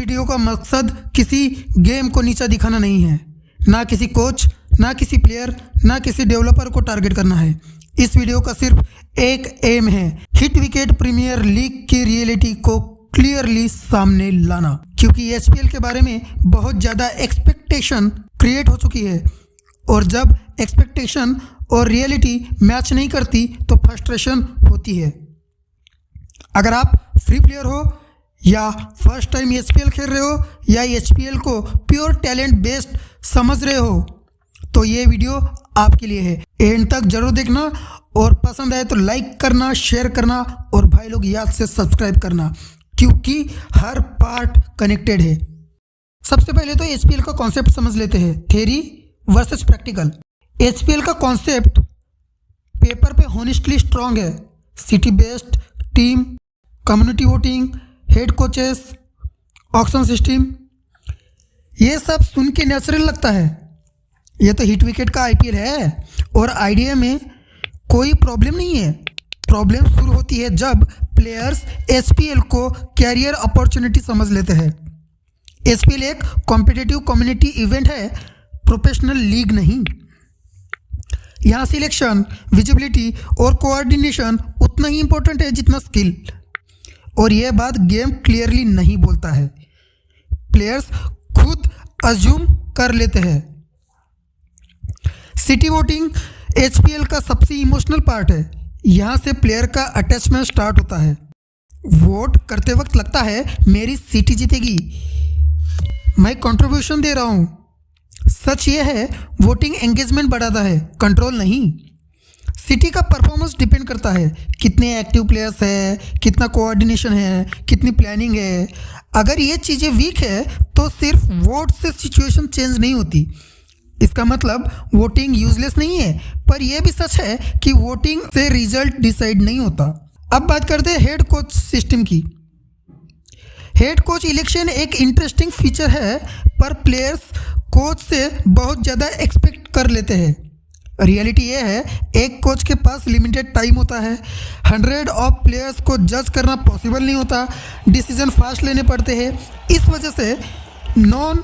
Video का मकसद किसी गेम को नीचा दिखाना नहीं है, ना किसी कोच, ना किसी प्लेयर, ना किसी डेवलपर को टारगेट करना है। इस वीडियो का सिर्फ एक एम है, हिट विकेट प्रीमियर लीग की रियलिटी को क्लियरली सामने लाना, क्योंकि एचपीएल के बारे में बहुत ज़्यादा एक्सपेक्टेशन क्रिएट हो चुकी है और जब एक्सपेक्टेशन और रियलिटी मैच नहीं करती तो फ्रस्ट्रेशन होती है। अगर आप फ्री प्लेयर हो या फर्स्ट टाइम एचपीएल खेल रहे हो या एचपीएल को प्योर टैलेंट बेस्ड समझ रहे हो तो ये वीडियो आपके लिए है। एंड तक जरूर देखना और पसंद आए तो लाइक करना, शेयर करना और भाई लोग याद से सब्सक्राइब करना, क्योंकि हर पार्ट कनेक्टेड है। सबसे पहले तो एचपीएल का कॉन्सेप्ट समझ लेते हैं, थ्योरी वर्सेस प्रैक्टिकल। एचपीएल का कॉन्सेप्ट पेपर पे हॉनेस्टली स्ट्रांग है। City based team, community voting, head coaches, auction system, ये सब सुन के नेचुरल लगता है। ये तो हिट विकेट का आईपीएल है और आइडिया में कोई प्रॉब्लम नहीं है। प्रॉब्लम शुरू होती है जब प्लेयर्स एचपीएल को कैरियर अपॉर्चुनिटी समझ लेते हैं। एचपीएल एक कॉम्पिटिटिव कम्युनिटी इवेंट है, प्रोफेशनल लीग नहीं। यहाँ सिलेक्शन, विजिबिलिटी और कोऑर्डिनेशन उतना ही इंपॉर्टेंट है जितना स्किल, और यह बात गेम क्लियरली नहीं बोलता है। प्लेयर्स खुद अज्यूम कर लेते हैं। सिटी वोटिंग एचपीएल का सबसे इमोशनल पार्ट है। यहाँ से प्लेयर का अटैचमेंट स्टार्ट होता है। वोट करते वक्त लगता है मेरी सिटी जीतेगी, मैं कंट्रीब्यूशन दे रहा हूँ। सच ये है वोटिंग एंगेजमेंट बढ़ाता है, कंट्रोल नहीं। सिटी का परफॉर्मेंस डिपेंड करता है, कितने एक्टिव प्लेयर्स है, कितना कोऑर्डिनेशन है, कितनी प्लानिंग है। अगर ये चीज़ें वीक है तो सिर्फ वोट से सिचुएशन चेंज नहीं होती। इसका मतलब वोटिंग यूजलेस नहीं है, पर यह भी सच है कि वोटिंग से रिजल्ट डिसाइड नहीं होता। अब बात करते हैं हेड कोच सिस्टम की। हेड कोच इलेक्शन एक इंटरेस्टिंग फीचर है, पर प्लेयर्स कोच से बहुत ज़्यादा एक्सपेक्ट कर लेते हैं। रियलिटी ये है, एक कोच के पास लिमिटेड टाइम होता है। 100 ऑफ प्लेयर्स को जज करना पॉसिबल नहीं होता, डिसीजन फास्ट लेने पड़ते हैं। इस वजह से नॉन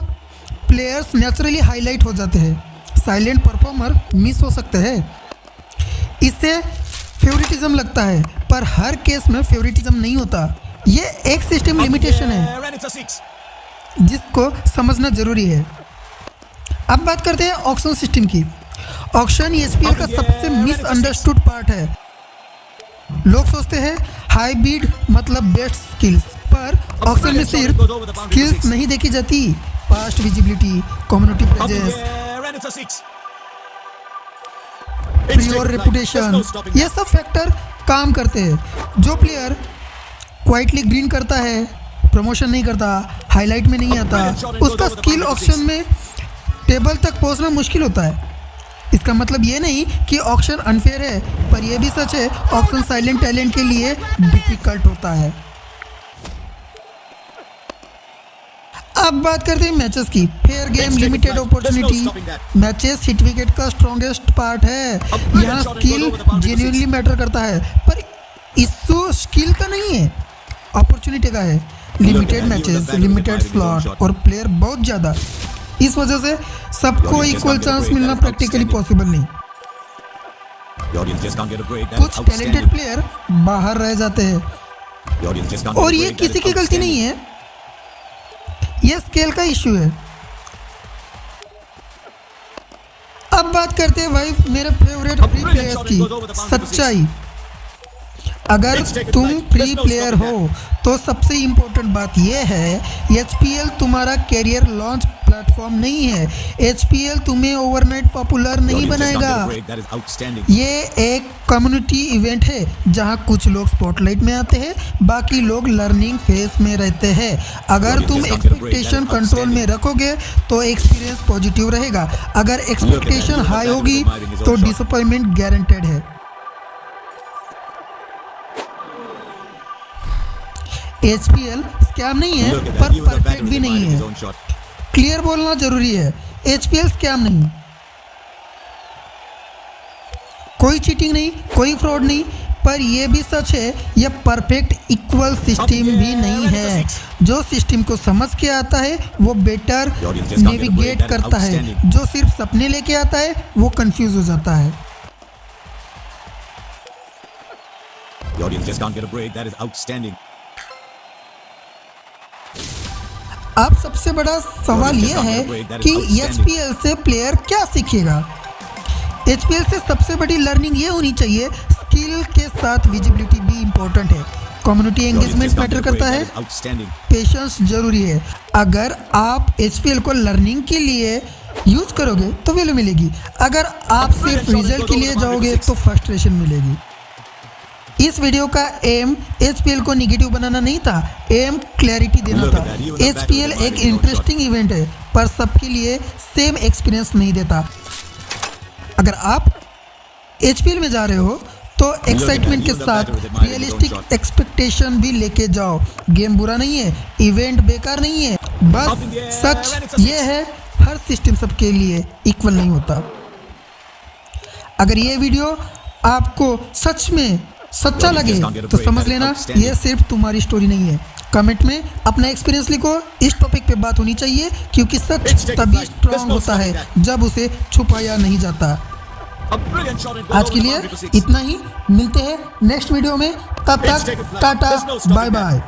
प्लेयर्स नेचुरली हाईलाइट हो जाते हैं। साइलेंट परफॉर्मर मिस हो सकते हैं। इससे फेवरेटिज्म लगता है, पर हर केस में फेवरेटिज्म नहीं होता। ये एक सिस्टम लिमिटेशन है जिसको समझना जरूरी है। अब बात करते हैं ऑक्शन सिस्टम की। ऑक्शन एचपीएल का सबसे मिसअंडरस्टूड पार्ट है। लोग सोचते हैं हाई बीड मतलब बेस्ट स्किल्स, पर ऑक्शन में सिर्फ स्किल्स नहीं देखी जाती, past visibility, community presence, previous reputation, ये सब फैक्टर काम करते हैं। जो प्लेयर क्वाइटली ग्रीन करता है, प्रमोशन नहीं करता, हाईलाइट में नहीं आता, उसका स्किल ऑक्शन में टेबल तक पहुंचना मुश्किल होता है। इसका मतलब ये नहीं कि ऑक्शन अनफेयर है, पर यह भी सच है ऑक्शन साइलेंट टैलेंट के लिए डिफिकल्ट होता है। अब बात करते हैं मैचेस की। Fair game, limited opportunity. Matches hit wicket का स्ट्रॉन्गेस्ट पार्ट है। यहाँ स्किल जेन्युइनली मैटर करता है, पर इशू स्किल का नहीं है, अपॉर्चुनिटी का है। लिमिटेड मैचेस, लिमिटेड स्लॉट और प्लेयर बहुत ज़्यादा, इस वजह से सबको इक्वल चांस मिलना प्रैक्टिकली पॉसिबल नहीं। कुछ टैलेंटेड प्लेयर बाहर रह जाते हैं और ये किसी की गलती नहीं है, ये स्केल का इश्यू है। अब बात करते हैं भाई मेरे फेवरेट फ्री प्लेयर्स की सच्चाई। अगर तुम फ्री प्लेयर हो तो सबसे इम्पोर्टेंट बात यह है, एचपीएल तुम्हारा कैरियर लॉन्च प्लेटफॉर्म नहीं है। एचपीएल तुम्हें ओवरनाइट पॉपुलर नहीं बनाएगा। ये एक कम्युनिटी इवेंट है जहां कुछ लोग स्पॉटलाइट में आते हैं, बाकी लोग लर्निंग फेज में रहते हैं। अगर तुम एक्सपेक्टेशन कंट्रोल में रखोगे तो एक्सपीरियंस पॉजिटिव रहेगा। अगर एक्सपेक्टेशन हाई होगी तो डिसअपॉइंटमेंट गारंटेड है। एचपीएल स्कैम नहीं है, पर परफेक्ट भी नहीं है। क्लियर बोलना जरूरी है, एचपीएल स्कैम नहीं, कोई चीटिंग नहीं, कोई फ्रॉड नहीं। पर यह भी सच है, यह परफेक्ट इक्वल सिस्टम भी नहीं है। जो सिस्टम को समझ के आता है वो बेटर नेविगेट करता है, जो सिर्फ सपने लेके आता है वो कंफ्यूज हो जाता है। The audience just can't get a break. That is outstanding. अब सबसे बड़ा सवाल यह है कि एचपीएल से प्लेयर क्या सीखेगा। एचपीएल से सबसे बड़ी लर्निंग ये होनी चाहिए, स्किल के साथ विजिबिलिटी भी इम्पोर्टेंट है, कम्युनिटी एंगेजमेंट मैटर करता है, पेशेंस जरूरी है। अगर आप एचपीएल को लर्निंग के लिए यूज करोगे तो वैल्यू मिलेगी, अगर आप सिर्फ रिजल्ट के लिए जाओगे तो फ्रस्ट्रेशन मिलेगी। इस वीडियो का एम एचपीएल को निगेटिव बनाना नहीं था, एम क्लैरिटी देना था। एचपीएल एक इंटरेस्टिंग इवेंट है पर सबके लिए सेम एक्सपीरियंस नहीं देता। अगर आप एचपीएल में जा रहे हो तो एक्साइटमेंट के साथ रियलिस्टिक एक्सपेक्टेशन भी लेके जाओ। गेम बुरा नहीं है, इवेंट बेकार नहीं है, बस सच ये है हर सिस्टम सबके लिए इक्वल नहीं होता। अगर ये वीडियो आपको सच में सच्चा लगे तो समझ लेना ये सिर्फ तुम्हारी स्टोरी नहीं है। कमेंट में अपना एक्सपीरियंस लिखो, इस टॉपिक पे बात होनी चाहिए क्योंकि सच तभी स्ट्रांग होता है जब उसे छुपाया नहीं जाता। आज के लिए इतना ही, मिलते हैं नेक्स्ट वीडियो में, तब तक टाटा बाय बाय।